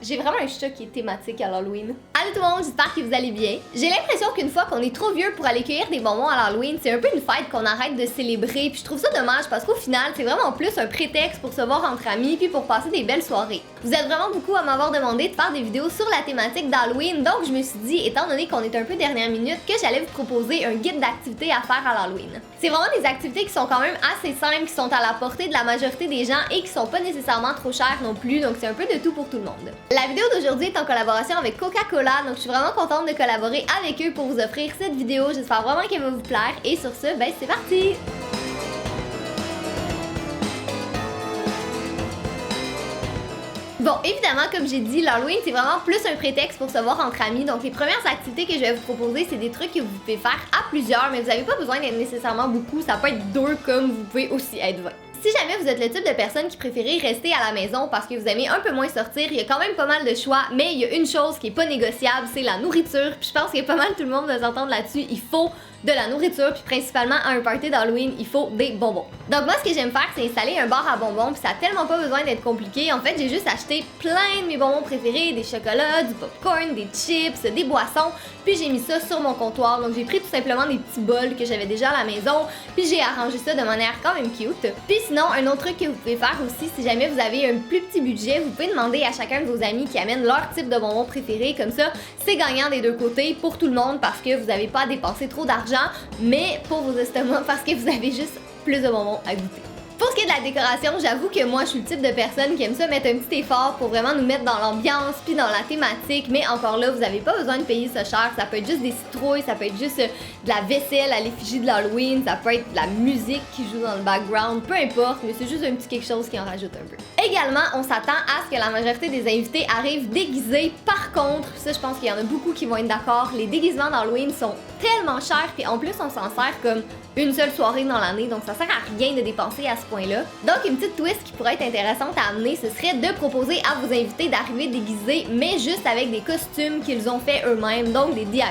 J'ai vraiment un chat qui est thématique à l'Halloween. Allô tout le monde, j'espère que vous allez bien. J'ai l'impression qu'une fois qu'on est trop vieux pour aller cueillir des bonbons à l'Halloween, c'est un peu une fête qu'on arrête de célébrer, puis je trouve ça dommage parce qu'au final, c'est vraiment plus un prétexte pour se voir entre amis puis pour passer des belles soirées. Vous êtes vraiment beaucoup à m'avoir demandé de faire des vidéos sur la thématique d'Halloween, donc je me suis dit, étant donné qu'on est un peu dernière minute, que j'allais vous proposer un guide d'activités à faire à l'Halloween. C'est vraiment des activités qui sont quand même assez simples, qui sont à la portée de la majorité des gens et qui sont pas nécessairement trop chères non plus, donc c'est un peu de tout pour tout le monde. La vidéo d'aujourd'hui est en collaboration avec Coca-Cola, donc je suis vraiment contente de collaborer avec eux pour vous offrir cette vidéo. J'espère vraiment qu'elle va vous plaire et sur ce, ben c'est parti! Bon, évidemment, comme j'ai dit, l'Halloween, c'est vraiment plus un prétexte pour se voir entre amis. Donc, les premières activités que je vais vous proposer, c'est des trucs que vous pouvez faire à plusieurs, mais vous n'avez pas besoin d'être nécessairement beaucoup. Ça peut être 2 comme vous pouvez aussi être 20. Si jamais vous êtes le type de personne qui préférez rester à la maison parce que vous aimez un peu moins sortir, il y a quand même pas mal de choix, mais il y a une chose qui est pas négociable, c'est la nourriture. Puis je pense que pas mal tout le monde va s'entendre là-dessus. Il faut de la nourriture, puis principalement à un party d'Halloween, il faut des bonbons. Donc moi, ce que j'aime faire, c'est installer un bar à bonbons, puis ça a tellement pas besoin d'être compliqué. En fait, j'ai juste acheté plein de mes bonbons préférés, des chocolats, du popcorn, des chips, des boissons, puis j'ai mis ça sur mon comptoir. Donc j'ai pris tout simplement des petits bols que j'avais déjà à la maison, puis j'ai arrangé ça de manière quand même cute. Puis sinon, un autre truc que vous pouvez faire aussi, si jamais vous avez un plus petit budget, vous pouvez demander à chacun de vos amis qui amènent leur type de bonbons préférés. Comme ça, c'est gagnant des deux côtés pour tout le monde parce que vous n'avez pas à dépenser trop d'argent, mais pour vos estomacs parce que vous avez juste plus de bonbons à goûter. Pour ce qui est de la décoration, j'avoue que moi je suis le type de personne qui aime ça mettre un petit effort pour vraiment nous mettre dans l'ambiance puis dans la thématique, mais encore là, vous n'avez pas besoin de payer ça cher. Ça peut être juste des citrouilles, ça peut être juste de la vaisselle à l'effigie de l'Halloween, ça peut être de la musique qui joue dans le background, peu importe, mais c'est juste un petit quelque chose qui en rajoute un peu. Également, on s'attend à ce que la majorité des invités arrivent déguisés. Par contre, ça je pense qu'il y en a beaucoup qui vont être d'accord, les déguisements d'Halloween sont tellement chers puis en plus on s'en sert comme une seule soirée dans l'année, donc ça sert à rien de dépenser à ce point-là. Donc une petite twist qui pourrait être intéressante à amener, ce serait de proposer à vos invités d'arriver déguisés, mais juste avec des costumes qu'ils ont fait eux-mêmes, donc des DIY.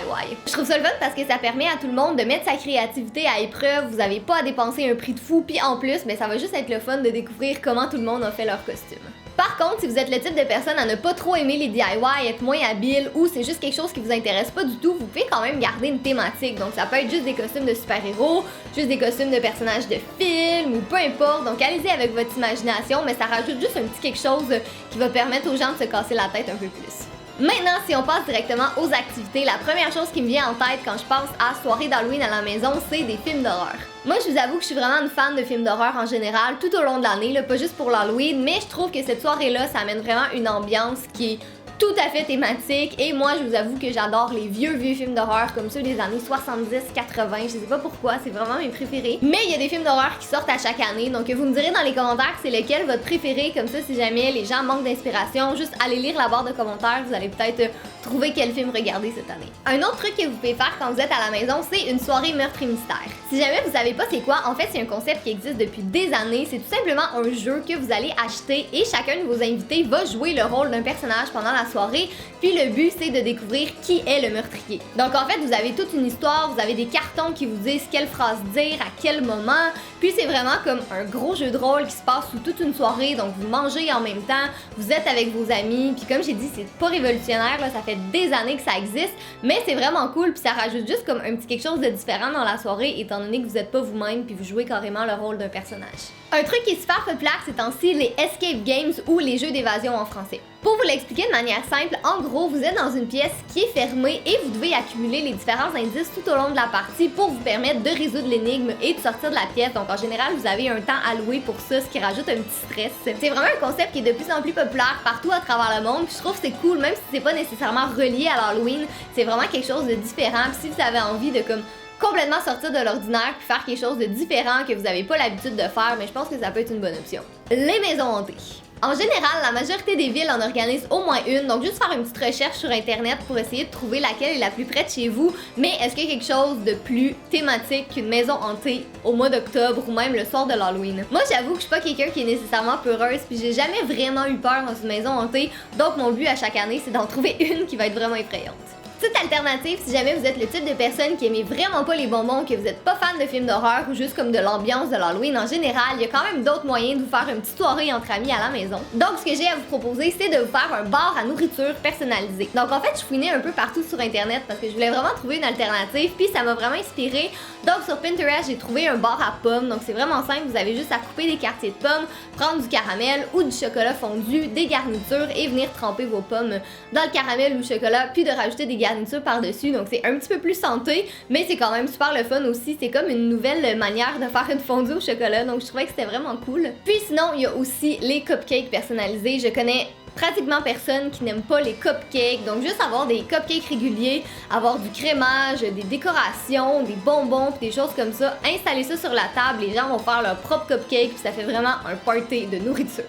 Je trouve ça le fun parce que ça permet à tout le monde de mettre sa créativité à épreuve, vous n'avez pas à dépenser un prix de fou, puis en plus, mais ça va juste être le fun de découvrir comment tout le monde a fait leur costume. Par contre, si vous êtes le type de personne à ne pas trop aimer les DIY, être moins habile ou c'est juste quelque chose qui vous intéresse pas du tout, vous pouvez quand même garder une thématique. Donc ça peut être juste des costumes de super-héros, juste des costumes de personnages de films ou peu importe. Donc allez-y avec votre imagination, mais ça rajoute juste un petit quelque chose qui va permettre aux gens de se casser la tête un peu plus. Maintenant, si on passe directement aux activités, la première chose qui me vient en tête quand je pense à soirée d'Halloween à la maison, c'est des films d'horreur. Moi, je vous avoue que je suis vraiment une fan de films d'horreur en général, tout au long de l'année, pas juste pour l'Halloween, mais je trouve que cette soirée-là, ça amène vraiment une ambiance qui est tout à fait thématique, et moi je vous avoue que j'adore les vieux films d'horreur comme ceux des années 70-80, je sais pas pourquoi, c'est vraiment mes préférés. Mais il y a des films d'horreur qui sortent à chaque année, donc vous me direz dans les commentaires c'est lequel votre préféré, comme ça si jamais les gens manquent d'inspiration, juste allez lire la barre de commentaires, vous allez peut-être trouver quel film regarder cette année. Un autre truc que vous pouvez faire quand vous êtes à la maison, c'est une soirée meurtre et mystère. Si jamais vous savez pas c'est quoi, en fait c'est un concept qui existe depuis des années, c'est tout simplement un jeu que vous allez acheter et chacun de vos invités va jouer le rôle d'un personnage pendant la soirée, puis le but c'est de découvrir qui est le meurtrier. Donc en fait vous avez toute une histoire, vous avez des cartons qui vous disent quelle phrase dire, à quel moment, puis c'est vraiment comme un gros jeu de rôle qui se passe sous toute une soirée, donc vous mangez en même temps, vous êtes avec vos amis, puis comme j'ai dit c'est pas révolutionnaire, là, ça fait des années que ça existe, mais c'est vraiment cool, puis ça rajoute juste comme un petit quelque chose de différent dans la soirée étant donné que vous êtes pas vous-même puis vous jouez carrément le rôle d'un personnage. Un truc qui est super populaire ces temps-ci, les escape games ou les jeux d'évasion en français. Pour vous l'expliquer de manière simple, en gros, vous êtes dans une pièce qui est fermée et vous devez accumuler les différents indices tout au long de la partie pour vous permettre de résoudre l'énigme et de sortir de la pièce. Donc en général, vous avez un temps alloué pour ça, ce qui rajoute un petit stress. C'est vraiment un concept qui est de plus en plus populaire partout à travers le monde. Puis je trouve que c'est cool, même si c'est pas nécessairement relié à l'Halloween, c'est vraiment quelque chose de différent. Puis si vous avez envie de comme complètement sortir de l'ordinaire puis faire quelque chose de différent que vous n'avez pas l'habitude de faire, mais je pense que ça peut être une bonne option. Les maisons hantées. En général, la majorité des villes en organisent au moins une, donc juste faire une petite recherche sur internet pour essayer de trouver laquelle est la plus près de chez vous. Mais est-ce qu'il y a quelque chose de plus thématique qu'une maison hantée au mois d'octobre ou même le soir de l'Halloween? Moi j'avoue que je suis pas quelqu'un qui est nécessairement peureuse, puis j'ai jamais vraiment eu peur dans une maison hantée, donc mon but à chaque année c'est d'en trouver une qui va être vraiment effrayante. Petite alternative, si jamais vous êtes le type de personne qui aimait vraiment pas les bonbons, que vous êtes pas fan de films d'horreur ou juste comme de l'ambiance de l'Halloween en général, il y a quand même d'autres moyens de vous faire une petite soirée entre amis à la maison. Donc ce que j'ai à vous proposer, c'est de vous faire un bar à nourriture personnalisé. Donc en fait, je fouinais un peu partout sur internet parce que je voulais vraiment trouver une alternative, puis ça m'a vraiment inspiré. Donc sur Pinterest, j'ai trouvé un bar à pommes. Donc c'est vraiment simple, vous avez juste à couper des quartiers de pommes, prendre du caramel ou du chocolat fondu, des garnitures et venir tremper vos pommes dans le caramel ou le chocolat, puis de rajouter des garnitures par-dessus. Donc c'est un petit peu plus santé, mais c'est quand même super le fun aussi. C'est comme une nouvelle manière de faire une fondue au chocolat, donc je trouvais que c'était vraiment cool. Puis sinon, il y a aussi les cupcakes personnalisés. Je connais pratiquement personne qui n'aime pas les cupcakes, donc juste avoir des cupcakes réguliers, avoir du crémage, des décorations, des bonbons pis des choses comme ça, installer ça sur la table, les gens vont faire leur propre cupcake puis ça fait vraiment un party de nourriture.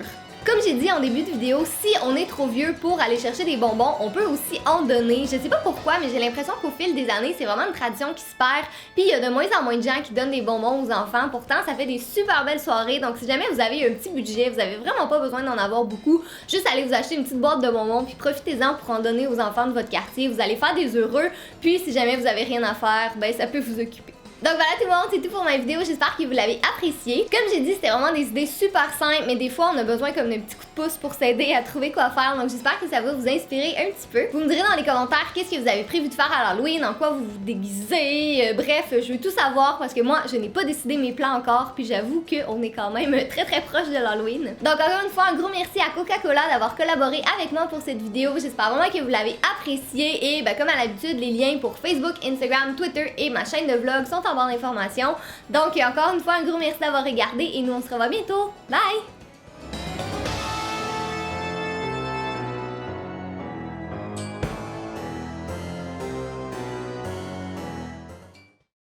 Comme j'ai dit en début de vidéo, si on est trop vieux pour aller chercher des bonbons, on peut aussi en donner. Je sais pas pourquoi, mais j'ai l'impression qu'au fil des années, c'est vraiment une tradition qui se perd. Puis il y a de moins en moins de gens qui donnent des bonbons aux enfants. Pourtant, ça fait des super belles soirées. Donc si jamais vous avez un petit budget, vous avez vraiment pas besoin d'en avoir beaucoup, juste allez vous acheter une petite boîte de bonbons, puis profitez-en pour en donner aux enfants de votre quartier. Vous allez faire des heureux. Puis si jamais vous avez rien à faire, ben ça peut vous occuper. Donc voilà tout le monde, c'est tout pour ma vidéo, j'espère que vous l'avez apprécié. Comme j'ai dit, c'était vraiment des idées super simples, mais des fois on a besoin comme d'un petit coup de pouce pour s'aider à trouver quoi faire, donc j'espère que ça va vous inspirer un petit peu. Vous me direz dans les commentaires qu'est-ce que vous avez prévu de faire à l'Halloween, en quoi vous vous déguisez, bref, je veux tout savoir parce que moi je n'ai pas décidé mes plans encore, puis j'avoue qu'on est quand même très proche de l'Halloween. Donc encore une fois, un gros merci à Coca-Cola d'avoir collaboré avec moi pour cette vidéo, j'espère vraiment que vous l'avez apprécié et comme à l'habitude, les liens pour Facebook, Instagram, Twitter et ma chaîne de vlog sont en barre d'informations. Donc encore une fois, un gros merci d'avoir regardé et nous on se revoit bientôt. Bye!